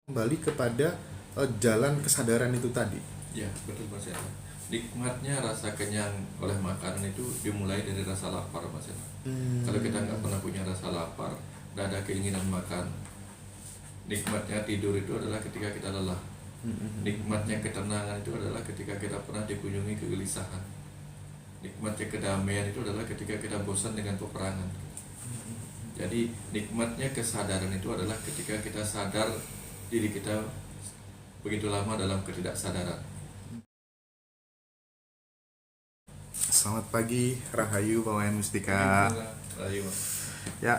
kembali kepada jalan kesadaran itu tadi. Ya, betul Mas ya. Nikmatnya rasa kenyang oleh makanan itu dimulai dari rasa lapar Mas ya. Kalau kita nggak pernah punya rasa lapar, nggak ada keinginan makan. Nikmatnya tidur itu adalah ketika kita lelah. Nikmatnya ketenangan itu adalah ketika kita pernah dikunjungi kegelisahan. Nikmatnya kedamaian itu adalah ketika kita bosan dengan peperangan. Jadi nikmatnya kesadaran itu adalah ketika kita sadar diri kita begitu lama dalam ketidaksadaran. Selamat pagi, Rahayu Pak Wayan Mustika. Ayo. Ya,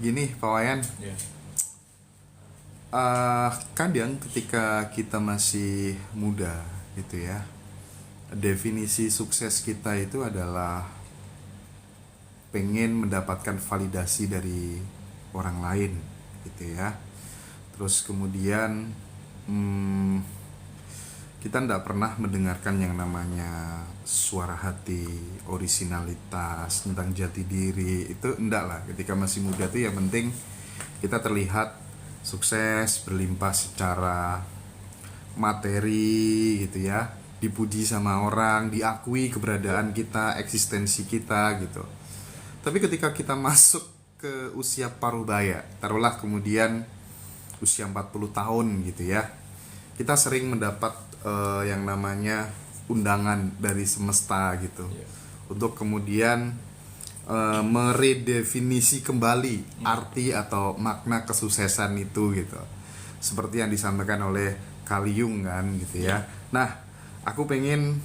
gini Pak Wayan. Ya. Kadang ketika kita masih muda gitu ya, definisi sukses kita itu adalah pengen mendapatkan validasi dari orang lain gitu ya. Terus kemudian kita tidak pernah mendengarkan yang namanya suara hati, orisinalitas, tentang jati diri. Itu enggak lah, ketika masih muda tuh yang penting kita terlihat sukses, berlimpah secara materi gitu ya, dipuji sama orang, diakui keberadaan kita, eksistensi kita gitu. Tapi ketika kita masuk ke usia parubaya, taruhlah kemudian usia 40 tahun gitu ya, kita sering mendapat yang namanya undangan dari semesta gitu, untuk kemudian meredefinisi kembali arti atau makna kesuksesan itu gitu, seperti yang disampaikan oleh Carl Jung kan gitu ya. Nah, aku pengen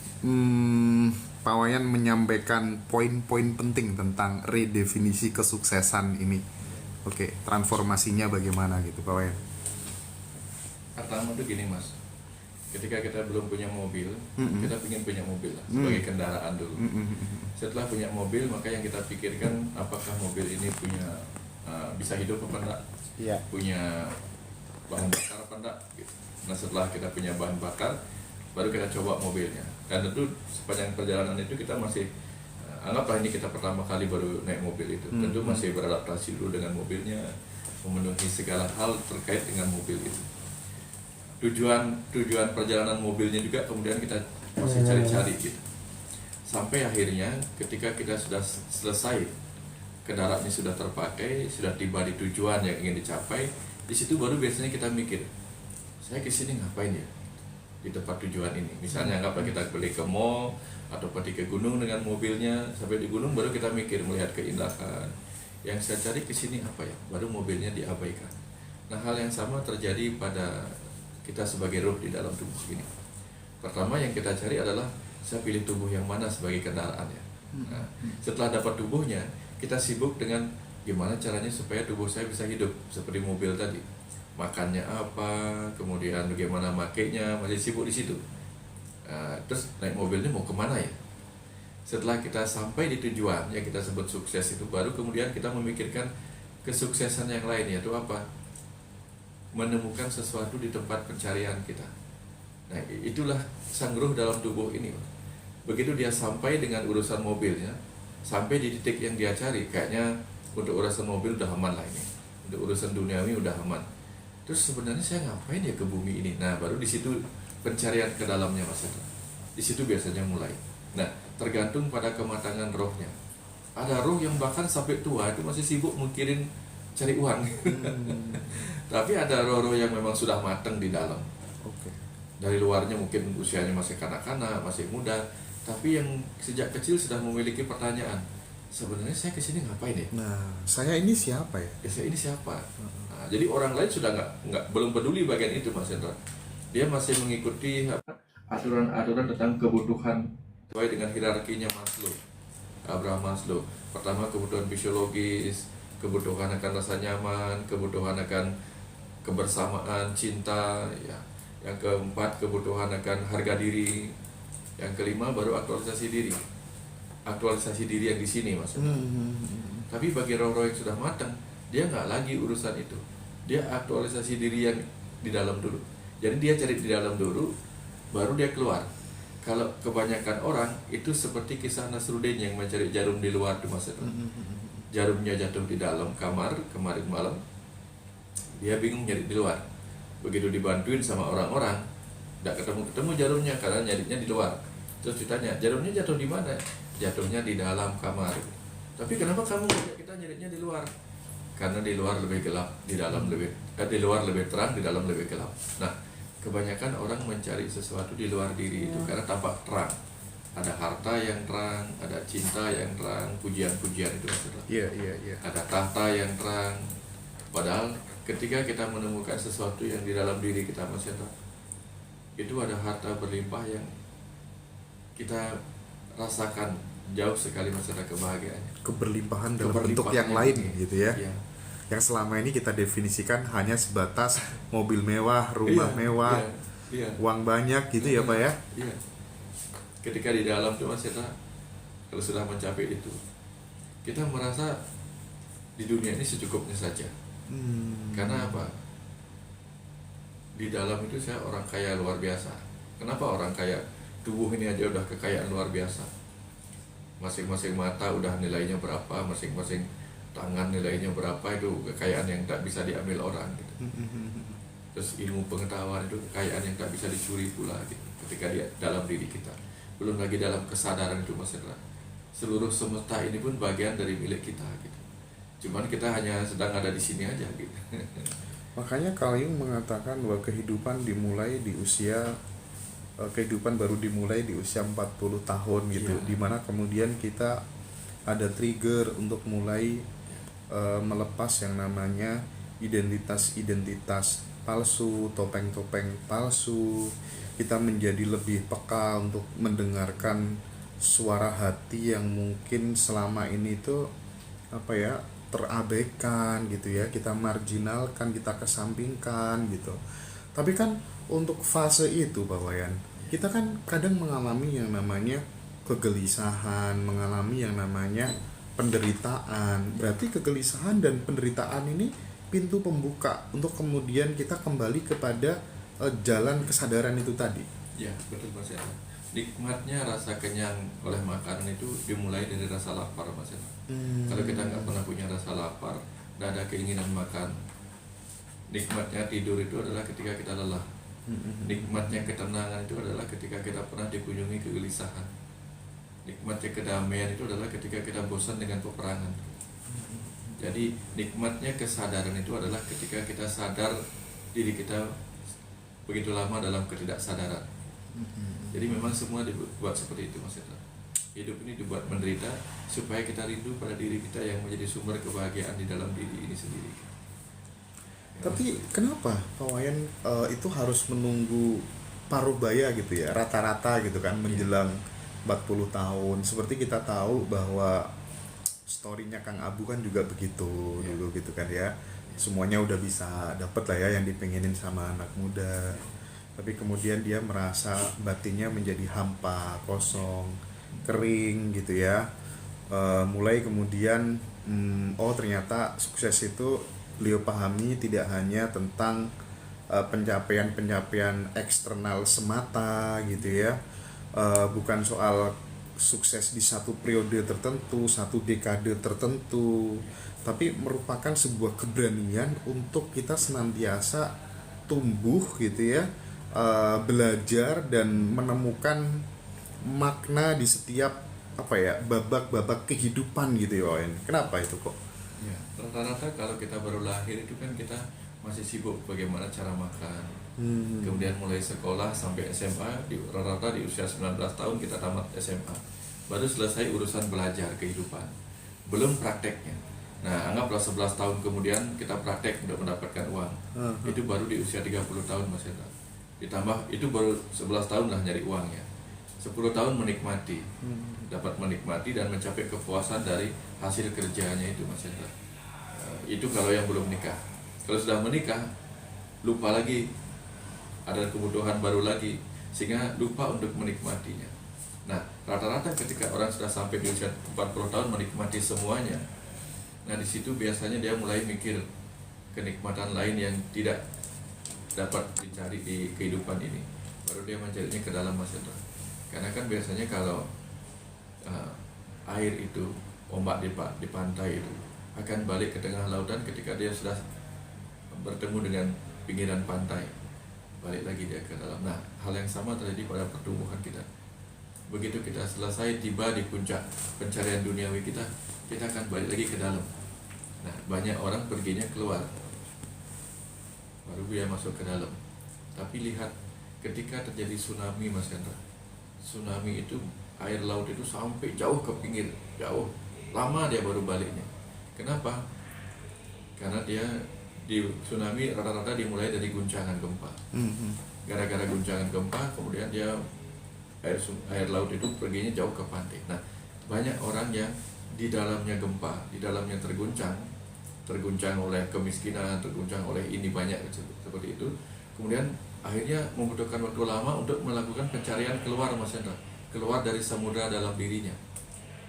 Pak Wayan menyampaikan poin-poin penting tentang redefinisi kesuksesan ini. Oke, transformasinya bagaimana gitu Pak Wayan? Pertama tuh gini Mas, ketika kita belum punya mobil, kita ingin punya mobil lah, sebagai kendaraan dulu. Setelah punya mobil, maka yang kita pikirkan apakah mobil ini punya bisa hidup apa enggak, punya bahan bakar apa enggak gitu. Nah setelah kita punya bahan bakar, baru kita coba mobilnya. Dan tentu sepanjang perjalanan itu kita masih anggaplah ini kita pertama kali baru naik mobil itu, tentu masih beradaptasi dulu dengan mobilnya, memenuhi segala hal terkait dengan mobil itu. Tujuan perjalanan mobilnya juga kemudian kita masih cari-cari gitu, sampai akhirnya ketika kita sudah selesai, kendaraannya sudah terpakai, sudah tiba di tujuan yang ingin dicapai, di situ baru biasanya kita mikir, saya kesini ngapain ya di tempat tujuan ini. Misalnya anggaplah kita beli ke mall atau pergi ke gunung dengan mobilnya, sampai di gunung baru kita mikir melihat keindahan, yang saya cari kesini apa ya, baru mobilnya diabaikan. Nah hal yang sama terjadi pada kita sebagai ruh di dalam tubuh ini. Pertama yang kita cari adalah saya pilih tubuh yang mana sebagai kendaraan ya. Nah, setelah dapat tubuhnya, kita sibuk dengan gimana caranya supaya tubuh saya bisa hidup seperti mobil tadi. Makannya apa, kemudian bagaimana makainya, masih sibuk di situ. Terus naik mobilnya mau kemana ya? Setelah kita sampai di tujuan yang kita sebut sukses itu, baru kemudian kita memikirkan kesuksesan yang lain, yaitu apa? Menemukan sesuatu di tempat pencarian kita. Nah itulah sang ruh dalam tubuh ini. Begitu dia sampai dengan urusan mobilnya, sampai di titik yang dia cari, kayaknya untuk urusan mobil udah aman lah ini, untuk urusan duniawi udah aman. Terus sebenarnya saya ngapain ya ke bumi ini? Nah baru di situ pencarian ke dalamnya Mas. Di situ biasanya mulai. Nah tergantung pada kematangan rohnya. Ada roh yang bahkan sampai tua itu masih sibuk mikirin cari uang. Tapi ada roh-roh yang memang sudah matang di dalam. Dari luarnya mungkin usianya masih kanak-kanak, masih muda, tapi yang sejak kecil sudah memiliki pertanyaan, sebenarnya saya kesini ngapain ya? Nah, saya ini siapa ya? Saya ini siapa? Nah, jadi orang lain sudah belum peduli bagian itu Mas Hendra. Dia masih mengikuti aturan-aturan tentang kebutuhan sesuai dengan hierarkinya Maslow, Abraham Maslow. Pertama kebutuhan fisiologis, kebutuhan akan rasa nyaman, kebutuhan akan kebersamaan, cinta, ya. Yang keempat kebutuhan akan harga diri, yang kelima baru aktualisasi diri. Aktualisasi diri yang di sini maksudnya. Tapi bagi roh-roh yang sudah matang, dia nggak lagi urusan itu. Dia aktualisasi diri yang di dalam dulu. Jadi dia cari di dalam dulu, baru dia keluar. Kalau kebanyakan orang itu seperti kisah Nasruddin yang mencari jarum di luar itu maksudnya. Jarumnya jatuh di dalam kamar kemarin malam. dia bingung nyari di luar. Begitu dibantuin sama orang-orang, tidak ketemu jarumnya karena nyarinya di luar. Terus ditanya, jarumnya jatuh di mana? Jatuhnya di dalam kamar. Tapi kenapa kamu ngajak kita nyarinya di luar? Karena di luar lebih gelap, di luar lebih terang, di dalam lebih gelap. Nah, kebanyakan orang mencari sesuatu di luar diri itu karena tampak terang. Ada harta yang terang, ada cinta yang terang, pujian-pujian itu maksudnya. Iya. Ada tahta yang terang. Padahal ketika kita menemukan sesuatu yang di dalam diri kita masih terang, itu ada harta berlimpah yang kita rasakan jauh sekali masalah kebahagiaannya. Keberlimpahan dalam bentuk yang lain gitu ya. Iya. Yang selama ini kita definisikan hanya sebatas mobil mewah, rumah mewah, Iya. uang banyak gitu ya Pak ya. Iya. Ketika di dalam itu Mas Yeta, kalau sudah mencapai itu, kita merasa di dunia ini secukupnya saja. Karena apa? Di dalam itu saya orang kaya luar biasa. Kenapa orang kaya? Tubuh ini aja udah kekayaan luar biasa. Masing-masing mata udah nilainya berapa, masing-masing tangan nilainya berapa, itu kekayaan yang tak bisa diambil orang gitu. Terus ilmu pengetahuan itu kekayaan yang tak bisa dicuri pula gitu, ketika di dalam diri kita. Belum lagi dalam kesadaran itu Mas Hendra. Seluruh semesta ini pun bagian dari milik kita gitu. Cuman kita hanya sedang ada di sini aja gitu. Makanya Carl Jung mengatakan bahwa kehidupan baru dimulai di usia 40 tahun gitu. Dimana kemudian kita ada trigger untuk mulai melepas yang namanya identitas palsu, topeng-topeng palsu. Kita menjadi lebih peka untuk mendengarkan suara hati yang mungkin selama ini itu terabaikan gitu ya, kita marginalkan, kita kesampingkan gitu. Tapi kan untuk fase itu Pak Wayan, kita kan kadang mengalami yang namanya kegelisahan, mengalami yang namanya penderitaan. Berarti kegelisahan dan penderitaan ini pintu pembuka untuk kemudian kita kembali kepada jalan kesadaran itu tadi. Ya, betul Mas ya. Nikmatnya rasa kenyang oleh makanan itu dimulai dari rasa lapar Mas ya. Kalau kita nggak pernah punya rasa lapar, nggak ada keinginan makan. Nikmatnya tidur itu adalah ketika kita lelah. Nikmatnya ketenangan itu adalah ketika kita pernah dikunjungi kegelisahan. Nikmatnya kedamaian itu adalah ketika kita bosan dengan peperangan. Jadi nikmatnya kesadaran itu adalah ketika kita sadar diri kita begitu lama dalam ketidaksadaran. Jadi memang semua dibuat seperti itu Mas Hendra. Hidup ini dibuat menderita supaya kita rindu pada diri kita yang menjadi sumber kebahagiaan di dalam diri ini sendiri. Tapi kenapa Pak Wayan itu harus menunggu paruh baya gitu ya, rata-rata gitu kan, menjelang 40 tahun. Seperti kita tahu bahwa story-nya Kang Abu kan juga begitu dulu gitu kan ya. Semuanya udah bisa dapet lah ya yang dipengenin sama anak muda. Tapi kemudian dia merasa batinnya menjadi hampa, kosong, kering gitu ya. Mulai kemudian ternyata sukses itu beliau pahami tidak hanya tentang pencapaian eksternal semata gitu ya, bukan soal sukses di satu periode tertentu, satu dekade tertentu, tapi merupakan sebuah keberanian untuk kita senantiasa tumbuh gitu ya, belajar dan menemukan makna di setiap babak-babak kehidupan gitu ya Wayan. Kenapa itu kok? Ya, rata-rata kalau kita baru lahir itu kan kita masih sibuk bagaimana cara makan. Kemudian mulai sekolah sampai SMA, rata-rata di usia 19 tahun kita tamat SMA. Baru selesai urusan belajar kehidupan. Belum prakteknya. Nah, anggaplah 11 tahun kemudian kita praktek untuk mendapatkan uang. Itu baru di usia 30 tahun Mas Hendra. Ditambah itu baru 11 tahun lah nyari uangnya. 10 tahun menikmati. Dapat menikmati dan mencapai kepuasan dari hasil kerjanya itu Mas Hendra. Itu kalau yang belum nikah. Kalau sudah menikah, lupa lagi, ada kebutuhan baru lagi, sehingga lupa untuk menikmatinya. Nah, rata-rata ketika orang sudah sampai di usia 40 tahun menikmati semuanya, nah di situ biasanya dia mulai mikir kenikmatan lain yang tidak dapat dicari di kehidupan ini. Baru dia mencarinya ke dalam Mas Hendra. Karena kan biasanya kalau air itu, ombak di pantai itu akan balik ke tengah lautan ketika dia sudah bertemu dengan pinggiran pantai, balik lagi dia ke dalam. Nah, hal yang sama terjadi pada pertumbuhan kita. Begitu kita selesai tiba di puncak pencarian duniawi kita akan balik lagi ke dalam. Nah, banyak orang perginya keluar, baru dia masuk ke dalam. Tapi lihat, ketika terjadi tsunami, Mas Hendra, tsunami itu air laut itu sampai jauh ke pinggir, jauh, lama dia baru baliknya. Kenapa? Karena dia di tsunami rata-rata dimulai dari guncangan gempa. Gara-gara guncangan gempa, kemudian dia air laut itu perginya jauh ke pantai. Nah, banyak orang yang di dalamnya gempa, di dalamnya terguncang oleh kemiskinan, terguncang oleh ini, banyak seperti itu. Kemudian akhirnya membutuhkan waktu lama untuk melakukan pencarian keluar, Mas Hendra, keluar dari samudra dalam dirinya.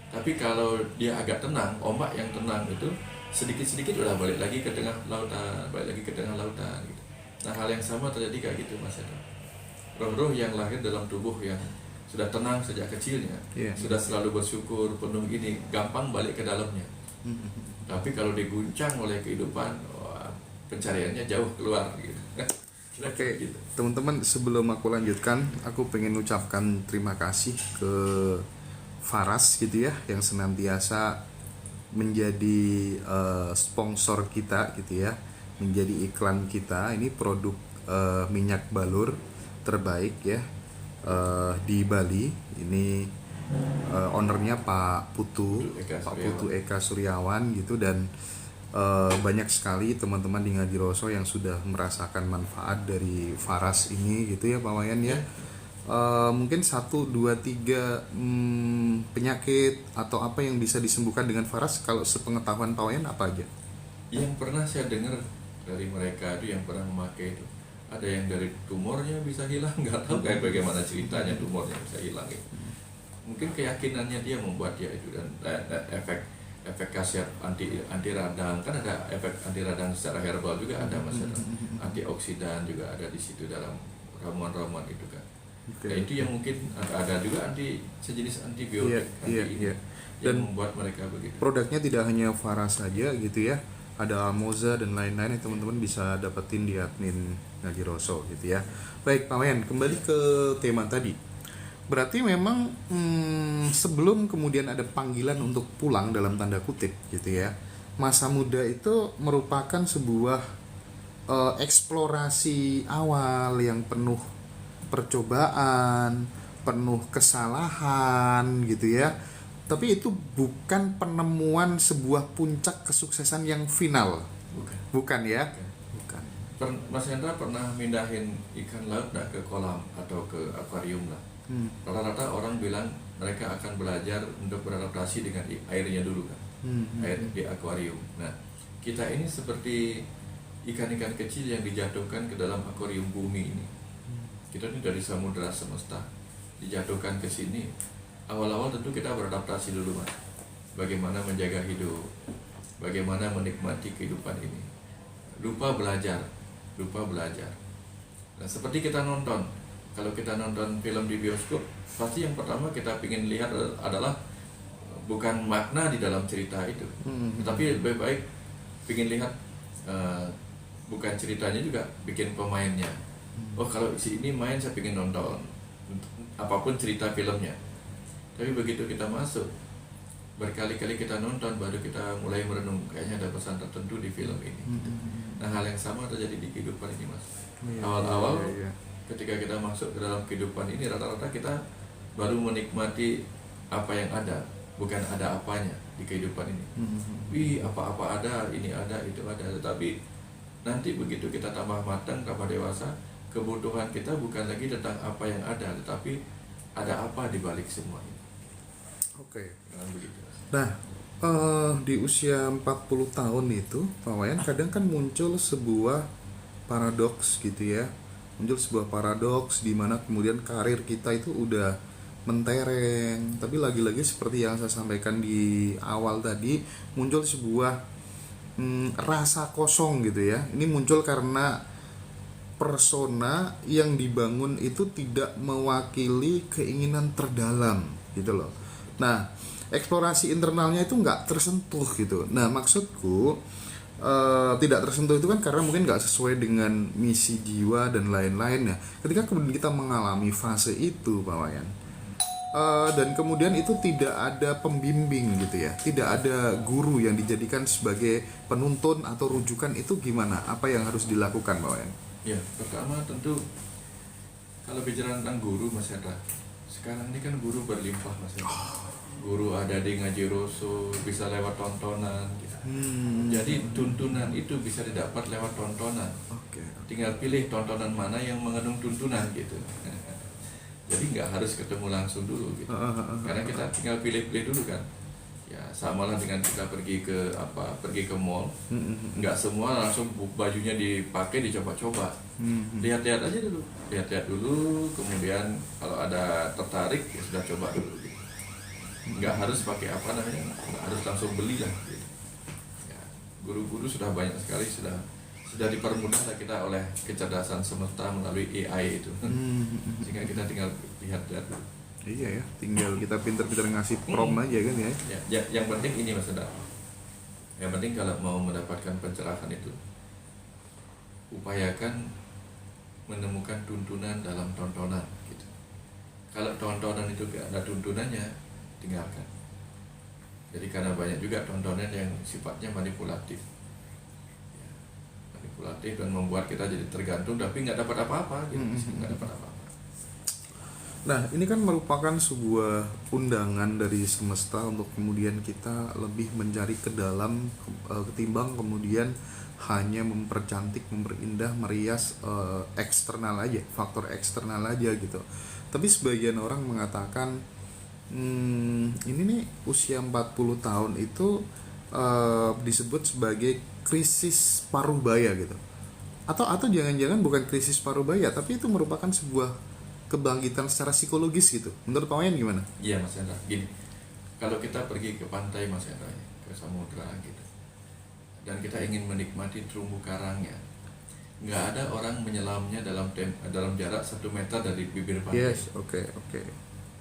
Tapi kalau dia agak tenang, ombak yang tenang itu sedikit-sedikit udah balik lagi ke tengah lautan, balik lagi ke tengah lautan gitu. Nah, hal yang sama terjadi kayak gitu, Mas Hendra. Roh-roh yang lahir dalam tubuh yang sudah tenang sejak kecilnya, sudah selalu bersyukur, penuh ini, gampang balik ke dalamnya. Tapi kalau diguncang oleh kehidupan, pencariannya jauh keluar gitu. Oke, gitu. Teman-teman, sebelum aku lanjutkan, aku pengen ucapkan terima kasih ke Faras gitu ya, yang senantiasa menjadi sponsor kita gitu ya, menjadi iklan kita. Ini produk minyak balur terbaik ya di Bali. Ini ownernya Pak Putu Eka Suryawan gitu, dan banyak sekali teman-teman di Ngadiroso yang sudah merasakan manfaat dari Faras ini gitu ya Pak Wayan ya. Mungkin 1, 2, 3 penyakit atau apa yang bisa disembuhkan dengan Faras, kalau sepengetahuan Pak Wayan apa aja? Yang pernah saya dengar dari mereka itu yang pernah memakai itu, ada yang dari tumornya bisa hilang, nggak tahu kayak bagaimana ceritanya tumornya bisa hilang itu. Mungkin keyakinannya dia membuat dia itu, dan efek khasiat anti radang, kan ada efek anti radang secara herbal juga ada, Mas, antioksidan juga ada di situ dalam ramuan-ramuan itu kan. Nah, itu yang mungkin ada juga sejenis antibiotik yang dan membuat mereka begitu. Produknya tidak hanya Faras saja gitu ya, ada Almoza dan lain-lain yang teman-teman bisa dapetin di admin Ngadiroso gitu ya. Baik Pak Wayan, kembali ke tema tadi. Berarti memang sebelum kemudian ada panggilan untuk pulang dalam tanda kutip gitu ya, masa muda itu merupakan sebuah eksplorasi awal yang penuh percobaan, penuh kesalahan gitu ya. Tapi itu bukan penemuan sebuah puncak kesuksesan yang final. Bukan ya? Bukan. Mas Hendra pernah mindahin ikan laut nggak ke kolam atau ke akuarium lah? Rata-rata orang bilang mereka akan belajar untuk beradaptasi dengan airnya dulu kan, air di akuarium. Nah, kita ini seperti ikan-ikan kecil yang dijatuhkan ke dalam akuarium bumi ini. Kita ini dari samudera semesta dijatuhkan ke sini. Awal-awal tentu kita beradaptasi dulu, Mas. Bagaimana menjaga hidup, bagaimana menikmati kehidupan ini. Lupa belajar. Nah, seperti kita nonton. Kalau kita nonton film di bioskop, pasti yang pertama kita ingin lihat adalah bukan makna di dalam cerita itu, tetapi lebih baik ingin lihat bukan ceritanya juga, bikin pemainnya. Oh, kalau si ini main saya ingin nonton, apapun cerita filmnya. Tapi begitu kita masuk, berkali-kali kita nonton, baru kita mulai merenung, kayaknya ada pesan tertentu di film ini. Nah, hal yang sama terjadi di kehidupan ini, Mas. Awal-awal ketika kita masuk ke dalam kehidupan ini, rata-rata kita baru menikmati apa yang ada, bukan ada apanya di kehidupan ini. Wih, apa-apa ada, ini ada, itu ada. Tetapi nanti begitu kita tambah matang, tambah dewasa, kebutuhan kita bukan lagi tentang apa yang ada, tetapi ada apa di balik semua ini. Oke. Begitu. Nah, di usia 40 tahun itu, Pak Wayan, kadang kan muncul sebuah paradoks gitu ya. Muncul sebuah paradoks di mana kemudian karir kita itu udah mentereng, tapi lagi-lagi seperti yang saya sampaikan di awal tadi, muncul sebuah rasa kosong gitu ya. Ini muncul karena persona yang dibangun itu tidak mewakili keinginan terdalam gitu loh. Nah, eksplorasi internalnya itu nggak tersentuh gitu. Nah, maksudku tidak tersentuh itu kan karena mungkin nggak sesuai dengan misi jiwa dan lain-lain ya. Ketika kemudian kita mengalami fase itu Pak Wayan, dan kemudian itu tidak ada pembimbing gitu ya, tidak ada guru yang dijadikan sebagai penuntun atau rujukan, itu gimana? Apa yang harus dilakukan Pak Wayan? Ya, pertama tentu kalau bicara tentang guru Mas Hendra, sekarang ini kan guru berlimpah Mas Hendra. Guru ada di Ngaji Roso, bisa lewat tontonan gitu. Jadi tuntunan itu bisa didapat lewat tontonan. Oke. Tinggal pilih tontonan mana yang mengandung tuntunan gitu. Jadi nggak harus ketemu langsung dulu gitu. Karena kita tinggal pilih-pilih dulu kan. Ya sama lah dengan kita pergi ke mall. Nggak semua langsung bajunya dipakai dicoba-coba. Lihat-lihat aja dulu. Lihat-lihat dulu, kemudian kalau ada tertarik ya sudah coba dulu gitu. Nggak harus pakai nggak harus langsung beli lah gitu. Ya, guru-guru sudah banyak sekali, sudah dipermudah lah kita oleh kecerdasan semesta melalui AI itu. Sehingga kita tinggal lihat-lihat dulu. Iya ya, tinggal kita pinter-pinter ngasih prompt aja kan ya. Ya, yang penting ini Mas Hendra. Yang penting kalau mau mendapatkan pencerahan itu, upayakan menemukan tuntunan dalam tontonan gitu. Kalau tontonan itu gak ada tuntunannya, tinggalkan. Jadi karena banyak juga tontonan yang sifatnya manipulatif, dan membuat kita jadi tergantung tapi nggak dapat apa-apa gitu. Nggak dapat apa-apa. Nah, ini kan merupakan sebuah undangan dari semesta untuk kemudian kita lebih mencari ke dalam, ketimbang kemudian hanya mempercantik, memperindah, merias eksternal aja, faktor eksternal aja gitu. Tapi sebagian orang mengatakan ini nih usia 40 tahun itu disebut sebagai krisis paruh baya gitu. Atau jangan-jangan bukan krisis paruh baya, tapi itu merupakan sebuah kebangkitan secara psikologis gitu. Menurut Pak Wayan gimana? Iya Mas Hendra, gini, kalau kita pergi ke pantai Mas Hendra, ke samudra gitu, dan kita ingin menikmati terumbu karangnya, nggak ada orang menyelamnya dalam jarak 1 meter dari bibir pantai. Yes, oke.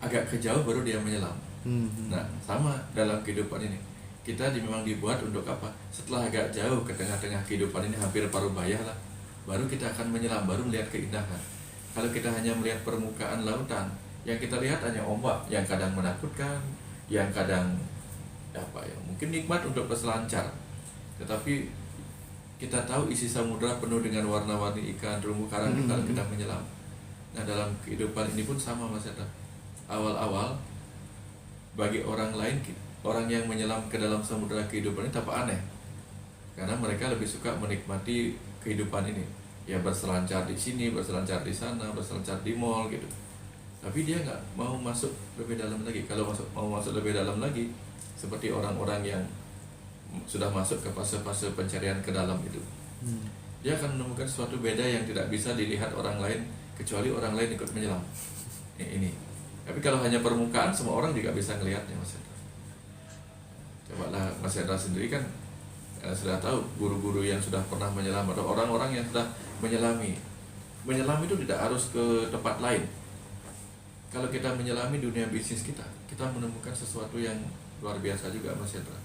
Agak kejauh baru dia menyelam. Nah, sama dalam kehidupan ini. Kita memang dibuat untuk apa? Setelah agak jauh ke tengah-tengah kehidupan ini, hampir paruh baya lah, baru kita akan menyelam, baru melihat keindahan. Kalau kita hanya melihat permukaan lautan, yang kita lihat hanya ombak, yang kadang menakutkan, yang kadang mungkin nikmat untuk berselancar. Tetapi kita tahu isi samudra penuh dengan warna-warni ikan, terumbu karang itu kalau kita menyelam. Nah, dalam kehidupan ini pun sama Mas Hendra. Awal-awal bagi orang lain, orang yang menyelam ke dalam samudra kehidupan ini tampak aneh, karena mereka lebih suka menikmati kehidupan ini, ya berselancar di sini, berselancar di sana, berselancar di mall gitu. Tapi dia nggak mau masuk lebih dalam lagi. Kalau mau masuk lebih dalam lagi, seperti orang-orang yang sudah masuk ke fase-fase pencarian ke dalam itu, dia akan menemukan sesuatu beda yang tidak bisa dilihat orang lain kecuali orang lain ikut menyelam. Ini. Tapi kalau hanya permukaan, semua orang juga bisa melihatnya Mas Hendra. Cobalah Mas Hendra sendiri kan sudah tahu guru-guru yang sudah pernah menyelam atau orang-orang yang sudah menyelami. Menyelam itu tidak harus ke tempat lain. Kalau kita menyelami dunia bisnis kita menemukan sesuatu yang luar biasa juga Mas Hendra.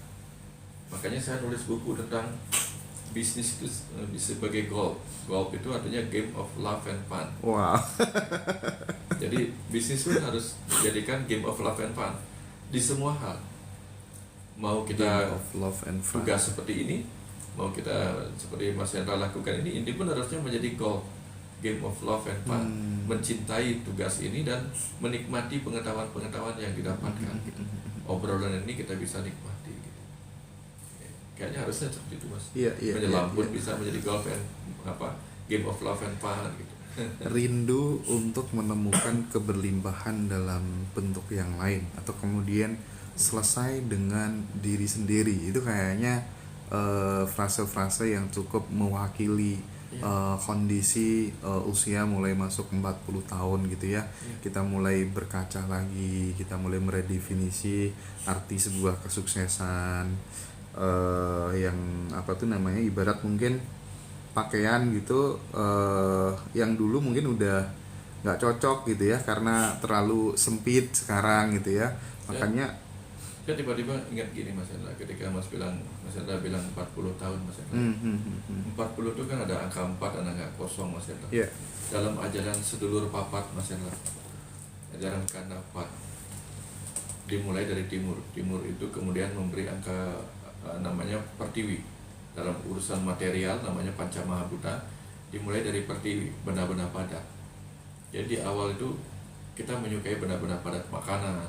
Makanya saya nulis buku tentang bisnis itu sebagai golf. Golf itu artinya game of love and fun. Wow. Jadi bisnis pun harus dijadikan game of love and fun di semua hal. Mau kita Game of love and fun. tugas seperti ini, mau kita seperti Mas Hendra lakukan ini pun harusnya menjadi golf, game of love and fun. Mencintai tugas ini dan menikmati pengetahuan-pengetahuan yang didapatkan. Gitu. Obrolan ini kita bisa nikmati. Gitu. Kayaknya harusnya seperti itu Mas. Menyelam pun bisa menjadi golf and game of love and fun gitu. Rindu untuk menemukan keberlimpahan dalam bentuk yang lain, atau kemudian selesai dengan diri sendiri. Itu kayaknya frase-frase yang cukup mewakili kondisi usia mulai masuk 40 tahun gitu ya. Kita mulai berkaca lagi, kita mulai meredefinisi arti sebuah kesuksesan, yang ibarat mungkin pakaian gitu, yang dulu mungkin udah nggak cocok gitu ya karena terlalu sempit sekarang gitu ya. Makanya Saya tiba-tiba ingat gini Mas Hendra, ketika Mas Hendra bilang 40 tahun Mas Hendra. 40 itu kan ada angka 4 dan angka kosong Mas Hendra. Yeah. Dalam ajaran sedulur papat Mas Hendra, ajaran kanda 4 dimulai dari timur. Timur itu kemudian memberi angka namanya pertiwi. Dalam urusan material namanya Pancamahabhuta, dimulai dari pertiwi, benda-benda padat. Jadi di awal itu kita menyukai benda-benda padat, makanan,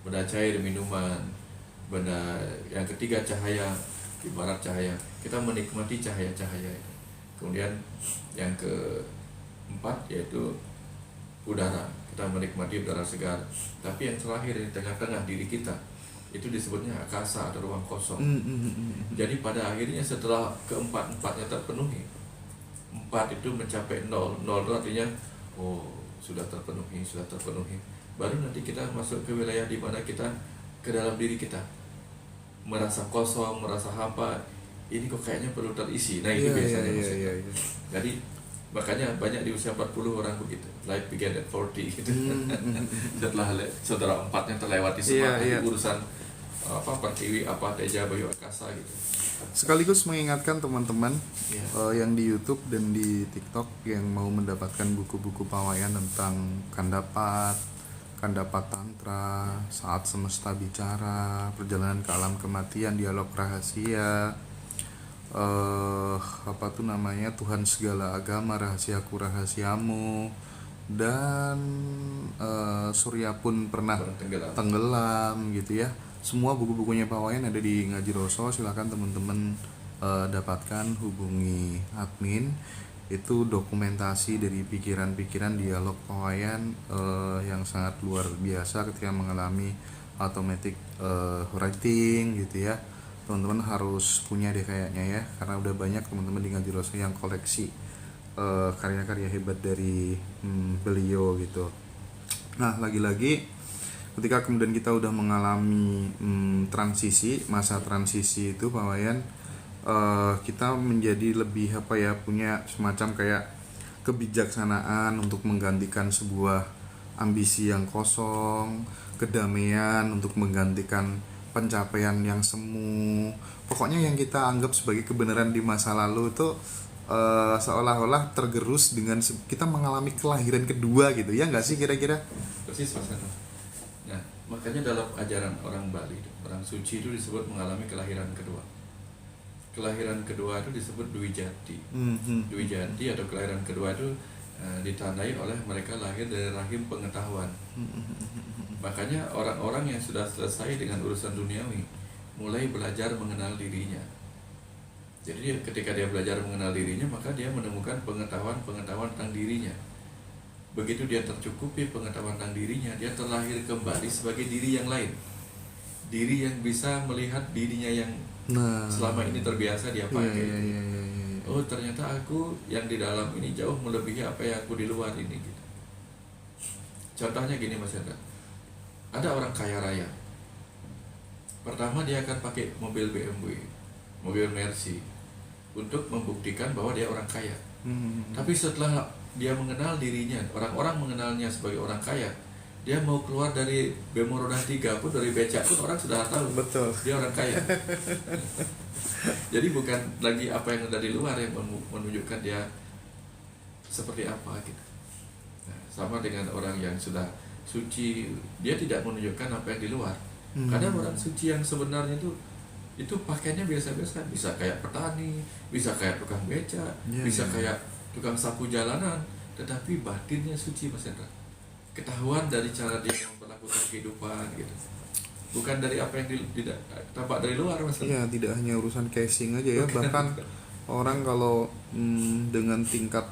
benda cair, minuman, benda yang ketiga cahaya, ibarat cahaya, kita menikmati cahaya-cahaya itu. Kemudian yang keempat yaitu udara, kita menikmati udara segar. Tapi yang terakhir di tengah-tengah diri kita itu disebutnya akasa atau ruang kosong. Jadi pada akhirnya setelah keempat-empatnya terpenuhi, 4 itu mencapai 0. 0 itu artinya sudah terpenuhi. Baru nanti kita masuk ke wilayah di mana kita ke dalam diri kita merasa kosong, merasa hampa. Ini kok kayaknya perlu terisi. Nah itu biasanya maksudnya. Jadi makanya banyak di usia 40 orang begitu. Life began at 40 gitu. Setelah saudara 4-nya terlewati semua urusan pertiwi, teja, bayu, akasa gitu. Sekaligus mengingatkan teman-teman yang di YouTube dan di TikTok yang mau mendapatkan buku-buku pawayan tentang Kandapat Tantra, Saat Semesta Bicara, Perjalanan ke Alam Kematian, Dialog Rahasia, Tuhan Segala Agama, Rahasiaku Rahasiamu, dan Surya Pun Pernah Tenggelam gitu ya. Semua buku-bukunya pawayan ada di Ngaji Roso. Silakan teman-teman dapatkan, hubungi admin. Itu dokumentasi dari pikiran-pikiran dialog pawayan yang sangat luar biasa ketika mengalami automatic writing gitu ya. Teman-teman harus punya deh kayaknya ya, karena udah banyak teman-teman di Ngaji Roso yang koleksi karya-karya hebat dari beliau gitu. Nah, lagi-lagi ketika kemudian kita udah mengalami masa transisi itu pawayan, kita menjadi lebih punya semacam kayak kebijaksanaan untuk menggantikan sebuah ambisi yang kosong, kedamaian untuk menggantikan pencapaian yang semu. Pokoknya yang kita anggap sebagai kebenaran di masa lalu itu seolah-olah tergerus dengan kita mengalami kelahiran kedua gitu ya, nggak sih kira-kira? Persis Mas Hendra. Nah, makanya dalam ajaran orang Bali, orang suci itu disebut mengalami kelahiran kedua. Kelahiran kedua itu disebut Dwi Jati. Dwi Jati atau kelahiran kedua itu ditandai oleh mereka lahir dari rahim pengetahuan. Makanya orang-orang yang sudah selesai dengan urusan duniawi mulai belajar mengenal dirinya. Jadi ketika dia belajar mengenal dirinya, maka dia menemukan pengetahuan tentang dirinya. Begitu dia tercukupi pengetahuan tentang dirinya, dia terlahir kembali sebagai diri yang lain. Diri yang bisa melihat dirinya yang selama ini terbiasa dia pakai. Oh, ternyata aku yang di dalam ini jauh melebihi apa yang aku di luar ini gitu. Contohnya gini Mas Hendra. Ada orang kaya raya. Pertama dia akan pakai mobil BMW, mobil Mercy untuk membuktikan bahwa dia orang kaya. Tapi setelah dia mengenal dirinya, orang-orang mengenalnya sebagai orang kaya, dia mau keluar dari bemo roda 3 pun, dari becak pun orang sudah tahu. Betul. Dia orang kaya. Jadi bukan lagi apa yang dari luar yang menunjukkan dia seperti apa gitu. Nah, sama dengan orang yang sudah suci, dia tidak menunjukkan apa yang di luar. Kadang orang suci yang sebenarnya itu pakaiannya biasa-biasa, bisa kayak petani, bisa kayak tukang beca, bisa kayak tukang sapu jalanan, tetapi batinnya suci Mas Hendra. Ketahuan dari cara dia memperlakukan kehidupan gitu, bukan dari apa yang tampak dari luar Mas. Iya, tidak hanya urusan casing aja ya, bahkan orang kalau dengan tingkat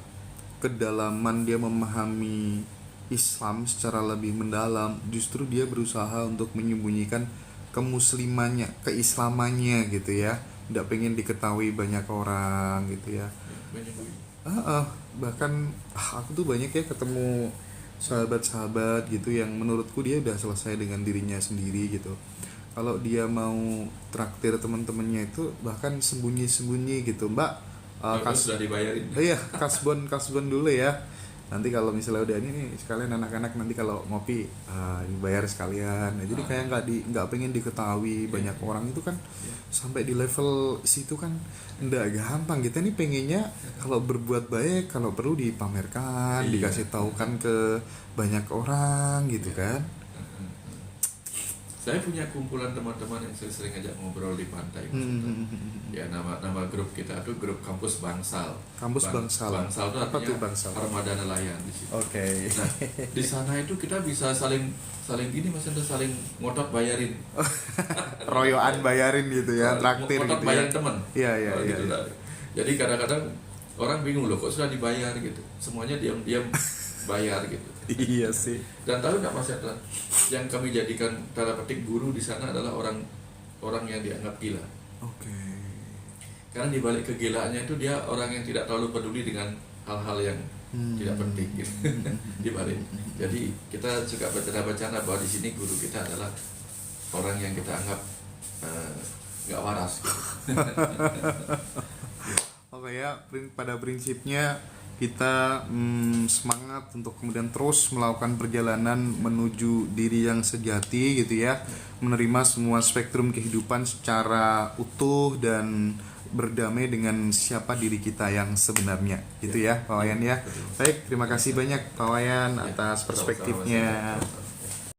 kedalaman dia memahami Islam secara lebih mendalam, justru dia berusaha untuk menyembunyikan kemuslimannya, keislamannya gitu ya, tidak pengen diketahui banyak orang gitu ya. Bahkan aku tuh banyak ya ketemu sahabat-sahabat gitu yang menurutku dia udah selesai dengan dirinya sendiri gitu. Kalau dia mau traktir teman-temannya itu bahkan sembunyi-sembunyi gitu, Mbak. Sudah dibayarin. Iya, kasbon dulu ya. nanti kalau misalnya udah ini nih sekalian anak-anak nanti kalau ngopi dibayar sekalian. Nah, jadi kayak nggak pengen diketahui banyak orang itu kan. Sampai di level situ kan nggak gampang. Kita nih pengennya kalau berbuat baik kalau perlu dipamerkan, dikasih tahu kan ke banyak orang gitu kan. Saya punya kumpulan teman-teman yang sering ajak ngobrol di pantai. Ya, nama grup kita itu grup Kampus Bangsal. Kampus Bangsal. Bangsal itu Apa tuh artinya Bangsal? armada nelayan di situ. Oke. Nah, di sana itu kita bisa saling gini Mas, itu saling ngotot bayarin. Royoan bayarin gitu ya, traktir ngotot gitu bayarin ya. teman. Iya, iya, iya. Gitu lah. Jadi kadang-kadang orang bingung loh kok sudah dibayar gitu. Semuanya diam-diam bayar gitu. Iya sih. Dan tahu nggak Mas Yatra, yang kami jadikan tanda petik guru di sana adalah orang yang dianggap gila. Oke. Karena di balik kegilaannya itu dia orang yang tidak terlalu peduli dengan hal-hal yang tidak penting gitu. Di balik. Jadi kita suka bercanda-bercanda bahwa di sini guru kita adalah orang yang kita anggap nggak waras gitu. Oke ya, pada prinsipnya kita semangat untuk kemudian terus melakukan perjalanan menuju diri yang sejati gitu ya, menerima semua spektrum kehidupan secara utuh dan berdamai dengan siapa diri kita yang sebenarnya gitu ya Pak Wayan ya. Baik, terima kasih banyak Pak Wayan atas perspektifnya.